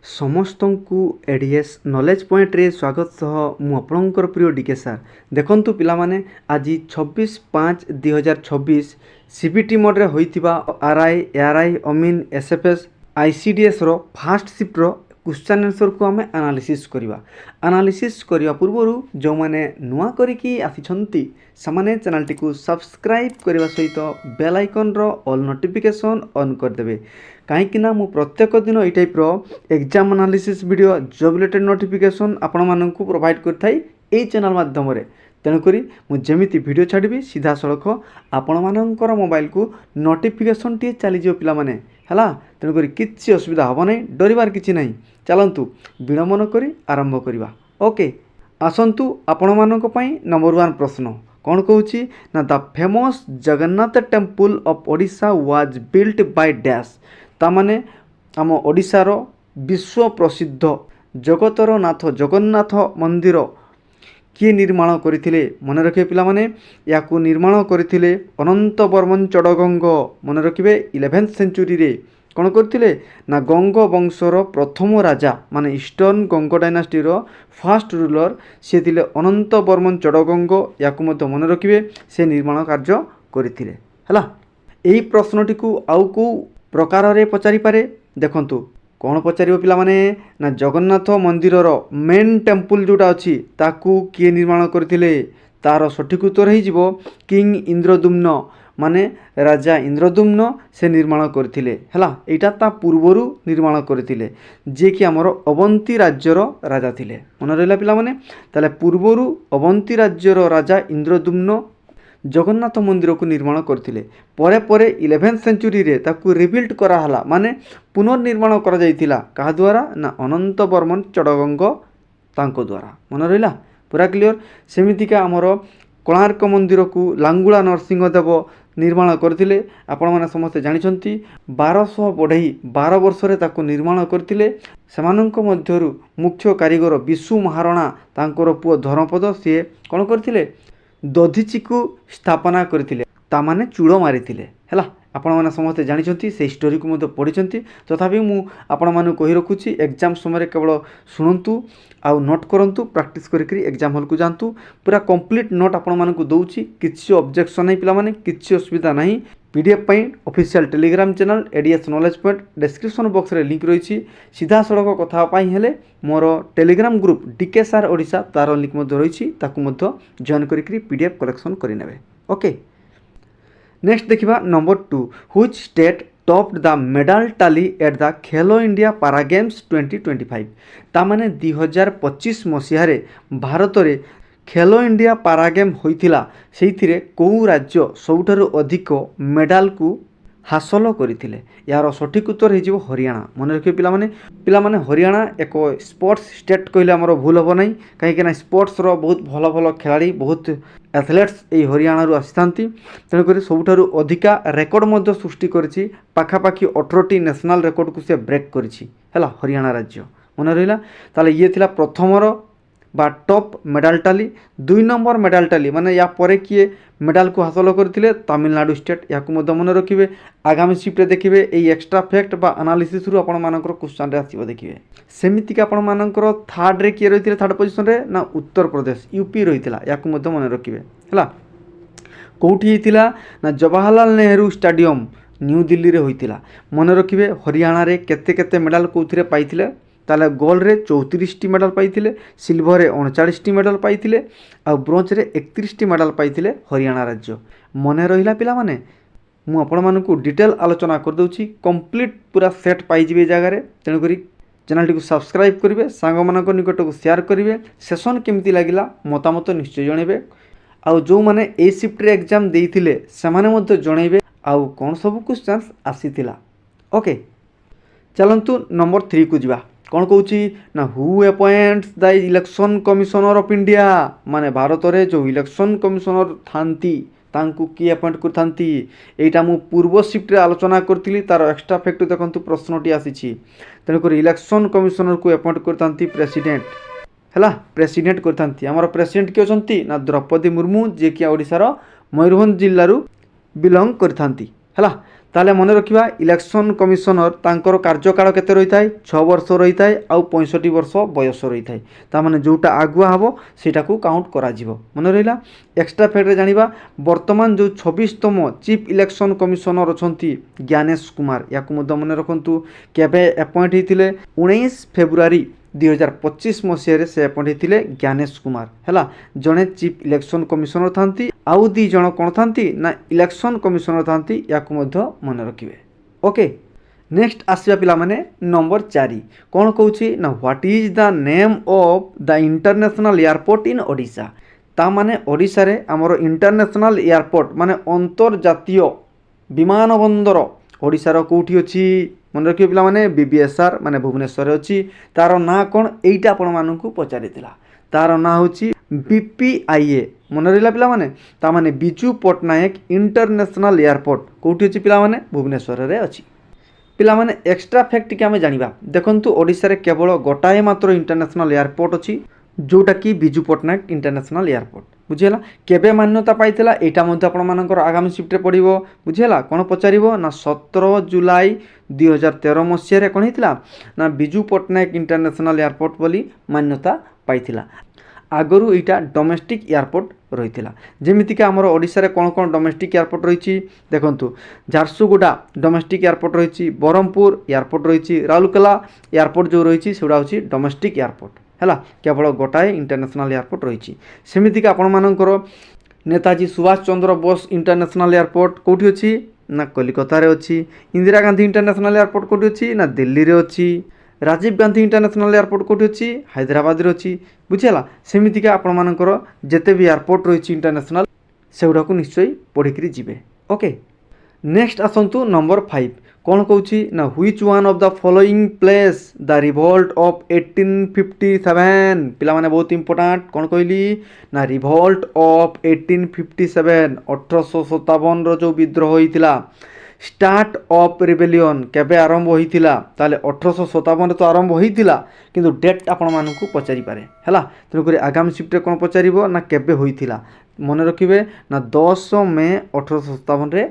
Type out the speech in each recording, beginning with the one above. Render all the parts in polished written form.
ସମସ୍ତଙ୍କୁ ADS knowledge ପଏଣ୍ଟରେ ସ୍ୱାଗତ ସହ ମୁଁ ଆପଣଙ୍କର ପ୍ରିୟ ଡିକେ ସାର୍। ଦେଖନ୍ତୁ ପିଲାମାନେ, ଆଜି 26/5/2026 ସିବିଟି ମୋଡ଼ରେ ହୋଇଥିବା ଆର୍ଆଇ, ଏଆର୍ଆଇ, ଅମିନ୍, ଏସ୍ଏଫ୍ଏସ୍, ଆଇସିଡିଏସ୍ର ଫାଷ୍ଟ ସିଫ୍ଟର क्वेश्चन आंसर को आम एनालिसिस करवा। एनालिसिस करने पूर्व जो मैंने नुआ करिकी आसिछंती समाने चैनल टी को सब्सक्राइब करने सहित बेल आइकन रो ऑल नोटिफिकेशन ऑन करदेवे, कहीं मु प्रत्येक दिन ये टाइप रो exam analysis video job related notification आपण माननकु प्रोवाइड करथाई ए चैनल माध्यम रे। तेणुकरी मुझेमिति वीडियो छाड़बी सीधा सड़क आपण मानकर मोबाइल को नोटिफिकेशन टी चलीज पिला माने हैला। तेणुकरी किसी असुविधा हम नहीं, डरबार किसी नहीं। चलतु विलंबन करी आरंभ करवा। ओके, आसतु आपण मानक पई नंबर 1 प्रश्न कौन कहूँ ना, the famous Jagannath temple of Odisha was built by dash. तामाने आम ओडिशार विश्व प्रसिद्ध जगतर नाथ जगन्नाथ मंदिर किए निर्माण करथिले? मन रखिए पिला माने, याकू निर्माण करथिले अनंत वर्मन चड़गंग। मन रखिए 11th सेंचुरी रे कौन करथिले ना, गंग वंशर प्रथम राजा माने ईस्टर्न गंग डायनास्टी रो फास्ट रूलर से थिले अनंत वर्मन चड़गंग। याकू मध्य मन रखिए से निर्माण कार्य करथिले हला। एही प्रश्नटी को आउ को प्रकार रे पचारि पारे। देखंतु कौन पचार पिला माने ना, जगन्नाथ मंदिर मेन टेम्पल जोटा अच्छी ताकू किए निर्माण करथिले? तार सठिक उत्तर हो किंग इंद्रदुम्न माने राजा इंद्रदुम्न से निर्माण करथिले हला। एटा ता पूर्वरु निर्माण करथिले जे कि हमर अवंती राज्यर राजा थिले। मन रहला पिला माने, ताले पूर्वरु अवंती राज्यर राजा इंद्रदुम्न जगन्नाथ मंदिर को निर्माण करथिले। परे परे 11th सेंचुरी रे ताकू रिबिल्ड करा हला, माने पुनर्निर्माण करा जायतिला। कहा द्वारा ना, अनंत वर्मन चड़गंग तांको द्वारा। मन रहिला पूरा क्लियर। सेमितिका हमर कोणार्क मंदिर को लांगुला नरसिंहदेव निर्माण करथिले। आपण माने समस्त जानिछंती 1200 बढ़ई 12 वर्ष रे ताको निर्माण करथिले। सेमानंक मध्यरु मुख्य कारीगर विशु महाराणा तांकर पुओ धर्मपद से कोन करथिले? दधीची को स्थापना करथिले, तामाने चूड़ मारिथिले हैला। आपण माने समस्त जानिछंती, से स्टोरी को मते पढिछंती। तथापि मु आपण माने कहि रखुची, एग्जाम समय केवल शुणंतु आउ नोट करंतु, प्रैक्टिस करी एग्जाम हॉल को जानतु। पूरा कंप्लीट नोट आपण माने को दउची, किछि ऑब्जेक्शन नै पिला माने, किछि असुविधा नाही। पीडीएफ पई official Telegram channel ADS knowledge point description box रे लिंक रही। सीधा सड़क कथा पाई हेले मोर टेलीग्राम ग्रुप डीके सार ओडिशा तार लिंक मध्य रही, ताकू मध्य जॉइन करी पीडीएफ कलेक्शन करेंगे। ओके, नेक्स्ट देखिबा number 2, which state topped the medal टाली एट द खेलो इंडिया पारा गेम्स 2025। तामाने 2025 मसीहारे भारत रे खेलो इंडिया पारा गेम होइथिला, सेइथिरे कोउ राज्य सबुठारु अधिक मेडल को हासिल करथिले? यार सठिक उत्तर हो हरियाणा। मन रखिए पिला माने हरियाणा एक स्पोर्ट्स स्टेट कहले हमर भूल हो नहीं, कहीं स्पोर्ट्स रो बहुत भल भल खिलाड़ी बहुत एथलेट्स ये हरियाणा रू आसी। तेणुक सबुठारु अधिका रेकर्ड मध्य सृष्टि करिछि, पाखापाखि 18टी नेशनल रेकर्ड को से ब्रेक करिछि हैला हरियाणा राज्य। मन रहिला, ताले ये थिला प्रथमर बा टॉप मेडल टाली। 2 नंबर मेडल टाली माने या परे किए मेडल को हासिल करथिले? तमिलनाडु स्टेट। याकू मध्य मन रखिए, आगामी शिफ्ट देखिए एई एक्स्ट्रा फैक्ट बा एनालिसिस रु आपण मानकर क्वेश्चन रे आसीबो देखिए। सेमितिका आपण मानकर थर्ड रे किए रहिथिले? थर्ड पोजीशन रे ना उत्तर प्रदेश यूपी रहिथिला। याकू मध्य मन रखिए हैला। कोठी हिथिला ना, जवाहरलाल नेहरू स्टेडियम न्यू दिल्ली रे होइथिला। मन रखिए हरियाणा रे केते केते मेडल कोथिरे पाइथिले? ताले गोल्ड रे 34टी मेडल पाइथिले, सिल्वर रे 39टी मेडल पाइथिले, आ ब्रोंज रे 31टी मेडल पाइथिले हरियाणा राज्य। मने रहिला पिला माने, मु आपण मानकु डिटेल आलोचना कर दउची, कंप्लीट पूरा सेट पाइ जिवे जगह रे। तेनु करी चैनल टी को सब्सक्राइब करिवे, सांग मानक निकट को शेयर करिवे। सेशन केमती लागिला मतामत निश्चय जणेबे। आ जो माने ए शिफ्ट रे एग्जाम देइथिले से माने मध्य जणेबे आ कोन सब क्वेश्चंस आसीथिला। ओके, चलंतु नंबर 3 को जिबा। कौन कहूँ ना, who appoints the election commissioner of India? माने भारत रे जो इलेक्शन कमिशनर थांती तांकु किए अपॉइंट करथांती? एटा मु पूर्व शिफ्ट रे आलोचना करथिली, तार एक्स्ट्रा फैक्ट देखंतु प्रश्नटी आसीछि। तेणुक इलेक्शन कमिशनर को अपॉइंट करथांती प्रेसिडेंट हैला, प्रेसिडेंट करथांती। हमर प्रेसिडेंट के अछंती ना, द्रौपदी मुर्मू, जे कि ओडिसा रो मयूरभंज जिल्ला रु बिलोंग करथांती हैला। ताले मन रखिबा इलेक्शन कमिशनर तांकर कार्यकाल केते रही थाए 6 वर्ष रही थाए आउ 65 वर्ष बयस रही थाए ता माने जोटा आगुआ हबो सेटा को काउंट करा जिवो मन रहिला। एक्स्ट्रा फैक्ट रे जानिबा वर्तमान जो 26तम चीफ इलेक्शन कमिशनर अछंती ज्ञानेश कुमार याकु मध्य मन रखंतु केबे अपॉइंट हिथिले 19 फेब्रुआरी 2025 मसीह से अपॉइंट होते ज्ञानेश कुमार है जड़े चीफ इलेक्शन कमिशनर था आउ दी जन कौन था ना इलेक्शन कमिशनर था या मन रखिए। ओके नेक्स्ट आसवा पिला माने नंबर 4 कौन कौच ना what is the name of the international airport इन ओडिशा ता माने ओडिशा रे हमर इंटरनेशनल एयरपोर्ट माने अंतर्जातीय विमान बंदर ओडिशार कौटी अच्छी मन रखिए पिला माने बीबीएसआर माने भुवनेश्वर अच्छी तार ना कौन एटा आपण मानकु पचारि तार ना होची बीपीआईए मन रहा पिला माने ता माने बिजू पट्टनायक इंटरनेशनल एयरपोर्ट कौटी अच्छी पिला माने भुवनेश्वर रे अच्छी। पिला माने एक्स्ट्रा फैक्ट के आमे जानिबा देखंतु ओडिशा रे केवल गोटाए मात्र इंटरनेशनल एयरपोर्ट अच्छी जोटा कि बिजू पट्टनायक इंटरनेशनल एयरपोर्ट बुझीला केबे मान्यता पाइथिला एटा मध्ये आपण मानकर आगामी शिफ्ट रे पडिबो बुझीला कोन पचारिबो ना 17 जुलाई 2013 मसीह रे कोन हितला ना बिजू पट्टनायक इंटरनेशनल एयरपोर्ट बोली मान्यता पाइथिला आगरू एटा डोमेस्टिक एयरपोर्ट रहिथिला जेमितिका हमर ओडिसा रे कोन कोन डोमेस्टिक एयरपोर्ट रहिछि देखंतु झारसुगुडा डोमेस्टिक एयरपोर्ट रहिछि बरहमपुर एयरपोर्ट रहिछि राउरकेला एयरपोर्ट जो रहिछि सेडा होछि डोमेस्टिक एयरपोर्ट है केवल गोटाए इंटरनेशनल एयरपोर्ट रही सेमितिका आपण मानकर नेताजी सुभाष चंद्र बोस इंटरनेशनल एयरपोर्ट कौटी अच्छी ना कलिकता रे अच्छी इंदिरा गांधी इंटरनेशनल एयरपोर्ट कौटी अच्छी ना दिल्ली रे अच्छी राजीव गांधी इंटरनेशनल एयरपोर्ट कौटी अच्छी हैदराबाद रे अच्छी बुझीला सेमितिका आपण मानकर जेते भी एयरपोर्ट रही इंटरनेशनल सेगुड़ा को निश्चय पढ़िकी जीवे। ओके नेक्स्ट आसतु नंबर 5 कौन कौच ना which one of the following place the revolt of 1857 पिला माने बहुत इंपोर्टेंट कौन कहली ना रिवोल्ट ऑफ 1857 1857 रो जो विद्रोह होइतिला स्टार्ट ऑफ रिबेलियन केबे आरंभ होइतिला ताले 1857 तो आरंभ होइतिला किंतु डेट आपण मानकु पचारि पारे हैला तेनु करी आगामी शिफ्ट रे कोन पचारिबो ना केबे होइतिला मन रखिबे ना 10 मई 1857 रे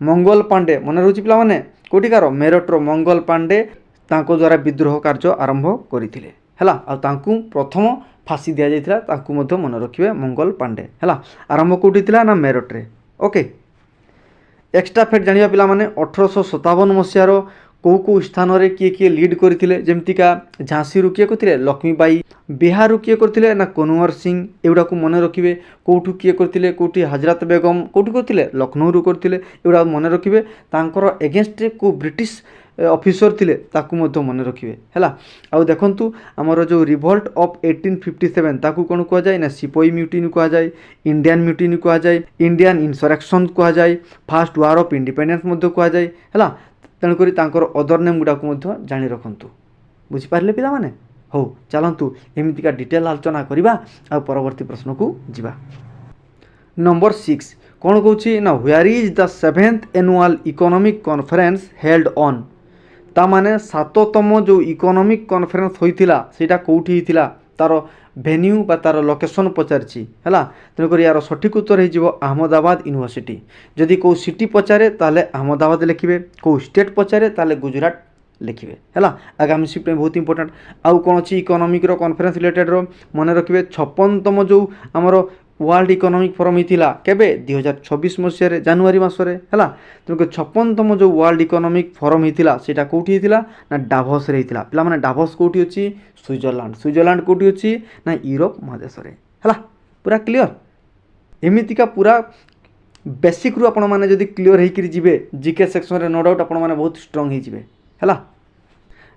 मंगल पांडे मन रोची पिला माने कोटिकार मेरठर मंगल पांडे तांको द्वारा विद्रोह कार्य आरंभ करथिले हैला आ तांकु प्रथम फांसी दिया जायतिला तांकु मध्य मन रखिबे मंगल पांडे हैला आरंभ कोटितिला ना मेरठ रे। ओके एक्स्ट्रा फैक्ट जानिबा पिला माने 1857 मसियार कौ कौ स्थान रे किए किए लीड करथिले जेमतिका झांसी रु किए करथिले लक्ष्मीबाई बिहार रु किए करथिले ना कन्वर सिंह एउडा को मन रखिबे कोठु किए करथिले कोठी हजरत बेगम कोठु करथिले लखनऊ रु करथिले एउडा मन रखिबे तांकर एगेंस्ट रे को ब्रिटिश ऑफिसर थिले ताकू मध्य मन रखिबे हैला आउ देखंतु हमर जो रिवोल्ट ऑफ 1857 ताकू कोन कह जाय ना सिपोई म्यूटिनी कह जाय इंडियन म्यूटिनी कह जाय इंडियन इंसरेक्शन कह जाय फर्स्ट वार ऑफ इंडिपेंडेंस मध्य कह जाय हैला तेणुक अदर नेम गुड़ाक जाणी रखु बुझिपारे पिला माने हो चलतु एमतीका डिटेल आलोचना करवा आ परवर्ती प्रश्न को जीवा। नंबर 6 कौन कौच ना where is the 7th annual economic conference held on ता माने 7तम जो इकोनॉमिक कॉन्फ्रेंस होइतिला सेटा कोठी हितिला तार भेन्यू बा तार लोकेशन पचारछि हैला तेणुक यार सठिक उत्तर हो अहमदाबाद यूनिवर्सिटी जदि कौ सिटी पचारे ताले अहमदाबाद लिखिबे कौ स्टेट पचारे ताले गुजरात लिखिबे हैला आगामी शिफ्ट में बहुत इंपोर्टेंट आउ कौन अच्छी इकोनॉमिक रो कॉन्फ्रेंस रिलेटेड रो मन रखिबे 56तम जो आमर वर्ल्ड इकोनॉमिक फोरम हितिला केबे 2026 मसिया रे जनवरी मासरे हैला तेणुक 56तम जो वर्ल्ड इकोनॉमिक फोरम हितिला सेटा कोठी हितिला ना डाभोस रे हितिला पिला माने डाभोस कोठी अछि स्विट्जरलैंड कोठी अछि ना यूरोप महादेश रे हैला पूरा क्लियर एमितिका पूरा बेसिक रु आपण माने जदी क्लियर हेकि जिवे जीके सेक्शन रे नो डाउट आपण माने बहुत स्ट्रांग हे जिवे हैला।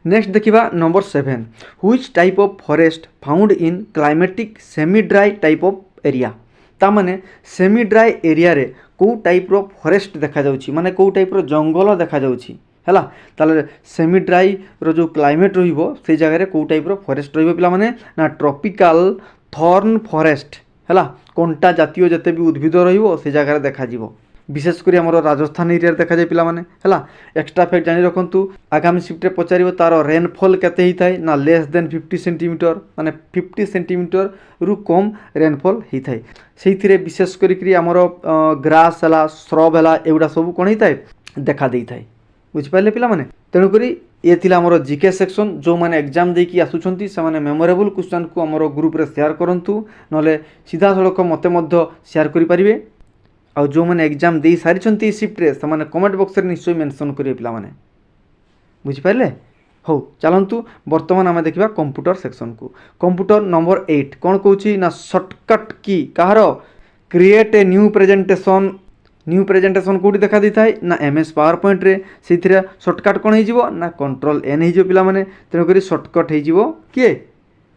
नेक्स्ट देखिबा number 7 which type of forest found in climatic semi dry type of area ता माने सेमी ड्राई एरिया रे को टाइप रो फॉरेस्ट देखा जाउची माने को टाइप रो जंगल देखा जाउची हैला ताले सेमी ड्राई रो जो क्लाइमेट रहिबो से जगह रे को टाइप रो फॉरेस्ट रहिबो पिला माने ना ट्रॉपिकल थॉर्न फॉरेस्ट हैला कोनटा जातीय जते भी उद्भिद रहिबो से जगह रे देखा जिवो विशेषकर आम राजस्थान एरिया देखा जाए पाने है एक्स्ट्रा फैक्ट जानी रखु आगामी शिफ्ट पचार तार रेनफॉल केते होता है ना लेस देन 50 सेंटीमीटर माने 50 सेंटीमीटर रु कम रेनफॉल होता है से विशेष करी आमर ग्रास है श्रब है एगुड़ा सब कौन होता है देखा देई थाए बुझिपारे पिला माने तेणुकरी ये थिला हमर जीके सेक्शन जो माने एग्जाम देकी आसुछंती से माने मेमोरेबल क्वेश्चन को हमर ग्रुप रे शेयर करंतु नले सीधा सड़क मते मध्य शेयर करि परिबे आ जो माने एग्जाम देई सारिछंती शिफ्ट रे से माने कमेंट बॉक्स रे निश्चय मेंशन करिवे पिला माने बुझिपारे हो चलतु बर्तमान आम देखा कंप्यूटर सेक्शन को कंप्यूटर नंबर 8 कौन कौची ना शॉर्टकट की कहार क्रिएट ए न्यू प्रेजेंटेशन कौटी देखा दी थाए ना एमएस पावर पॉइंट रे से शॉर्टकट कौन हो ना कंट्रोल एन हो पिला माने तेणुक शॉर्टकट हो किए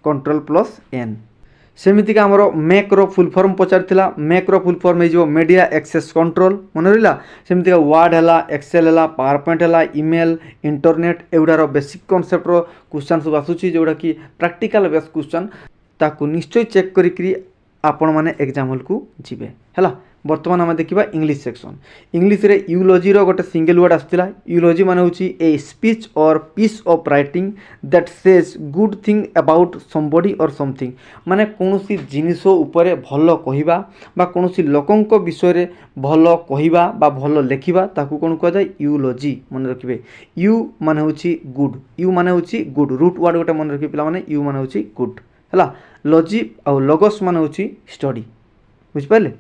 कंट्रोल+N सेमितिका आमर मेक रो फुल फॉर्म पचार मेक रो फुल फॉर्म हो मीडिया एक्सेस कंट्रोल मन रहा सेमितिका वर्ड है एक्सेल है पावर पॉइंट है ईमेल इंटरनेट एगुड़ार बेसिक कॉन्सेप्ट रो क्वेश्चन सब आसूची जोड़ा कि प्रैक्टिकल बेस क्वेश्चन ताकू निश्चय चेक करी आपण माने एग्जाम हॉल को जीवे है बर्तमान आम देखा इंग्लिश सेक्शन इंग्लिश रे यूलोजी रो गोटे सिंगल वर्ड आसला यूलोजी माने होची a speech or piece of writing that says good thing about somebody or something माने कोनोसी जिनिस उपरे भल कहिबा बा कोनोसी लोकंक विषय रे भल कहिबा बा भल लेखिबा ताकू कोन कह जाय यूलोजी मन रखिबे यू माने होची गुड यू माने होची गुड रूट वर्ड गोटे मन रखिबे पिला माने यू माने होची गुड हला लॉजी और लोगोस माने होची स्टडी बुझ पाले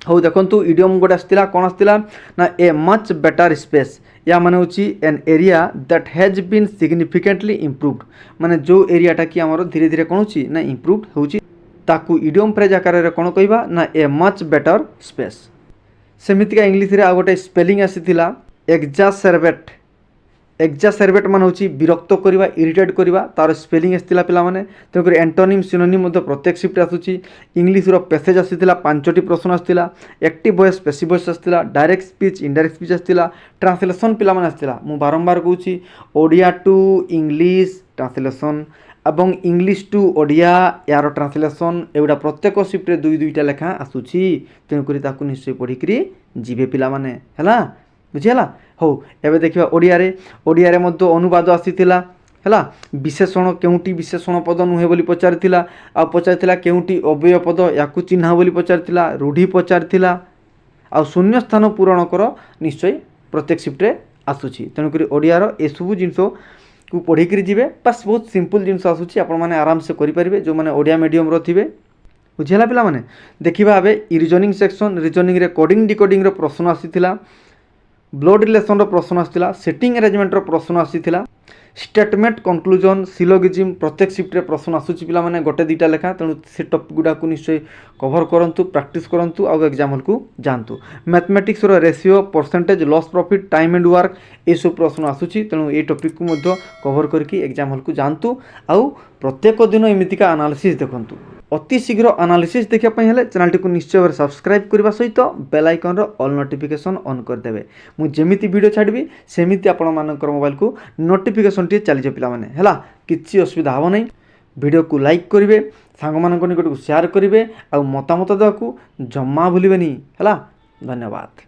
हो देखो इडियम गोटे आसला कौन आसला ना ए मच बेटर स्पेस या माने होची an area that has been significantly improved माने जो एरियाटा कि आमर धीरे धीरे कौन होची ना इम्प्रूव्ड होची ताकू इडियम फ्रेज आकार रे कौन कहबा ना ए मच बेटर स्पेस सेमितिका इंग्लिश रे आ गोटे स्पेलिंग आसीथिला एक्जासर्बेट मान होची विरक्त करवा इरिटेट करवा तार स्पेलिंग आसला पिला माने तेणुक एंटोनिम सिनोनिम मध्य प्रत्येक शिफ्ट आसूची इंग्लिश रो पैसेज आसीथिला 5टी प्रश्न आसीथिला एक्टिव वॉइस पैसिव वॉइस आसीथिला डायरेक्ट स्पीच इनडायरेक्ट स्पीच आसीथिला ट्रांसलेशन पिला माने आसीथिला मु बारंबार कहूची ओडिया टू इंग्लिश ट्रांसलेशन एवं इंग्लिश टू ओडिया यार ट्रांसलेशन एगुड़ा प्रत्येक शिफ्ट रे दुई दुईटा लेखा आसूची तेणुक ताकू निश्चय पढ़ी जीवे पिला माने हैला बुझीगला हो एबे देखिबा ओडिया रे मध्य अनुवाद आसीथिला हैला विशेषण केउटी विशेषण पद नुहे बोली पचारिथिला आ पचारिथिला केउटी अव्यय पद याकू चिन्हा बोली पचारिथिला रूढ़ी पचारिथिला आ शून्य स्थान पूरण कर निश्चय प्रत्येक शिफ्ट रे आसुची तेणुक ओडिया रो ए सब जिनस को पढ़ी जीवे बस बहुत सिंपल जिनस आसुची आपण माने आराम से करि परिबे जो माने ओडिया मीडियम रो थिबे बुझिला पिला माने देखिबा आबे रीजनिंग सेक्शन रीजनिंग रे कोडिंग डिकोडिंग रो प्रश्न आसीथिला ब्लड रिलेशन प्रश्न आसला सेटिंग अरेंजमेंट प्रश्न आसीथिला स्टेटमेंट कंक्लूजन सिलोगिज्म प्रत्येक शिफ्ट रे प्रश्न आसूची पिला माने गोटे दुईटा लेखा तेणु से टॉपिक गुडा को निश्चय कवर करंतु प्रैक्टिस करंतु आ एग्जाम हॉल को जानतु मैथमेटिक्स रो ratio percentage loss profit time and work ए सब प्रश्न आसूची तेणु ए टॉपिक को मध्य कवर करके एग्जाम हॉल को जानतु आ प्रत्येक दिन एमितिका एनालिसिस देखंतु अति शीघ्र एनालिसिस देखा हेले चैनल टी को निश्चय भाव सब्सक्राइब करने सहित बेल आइकन रो ऑल नोटिफिकेशन ऑन करदेवे मुझे जमीती वीडियो छाड़बी सेमिति आपण मानकर मोबाइल को नोटिफिकेशन टी चली पिला माने हैला किछि असुविधा हो नहीं वीडियो को लाइक करेंगे सांग मान निकट को शेयर करेंगे आ मतामत देवाक जमा भूलेनि हैला धन्यवाद।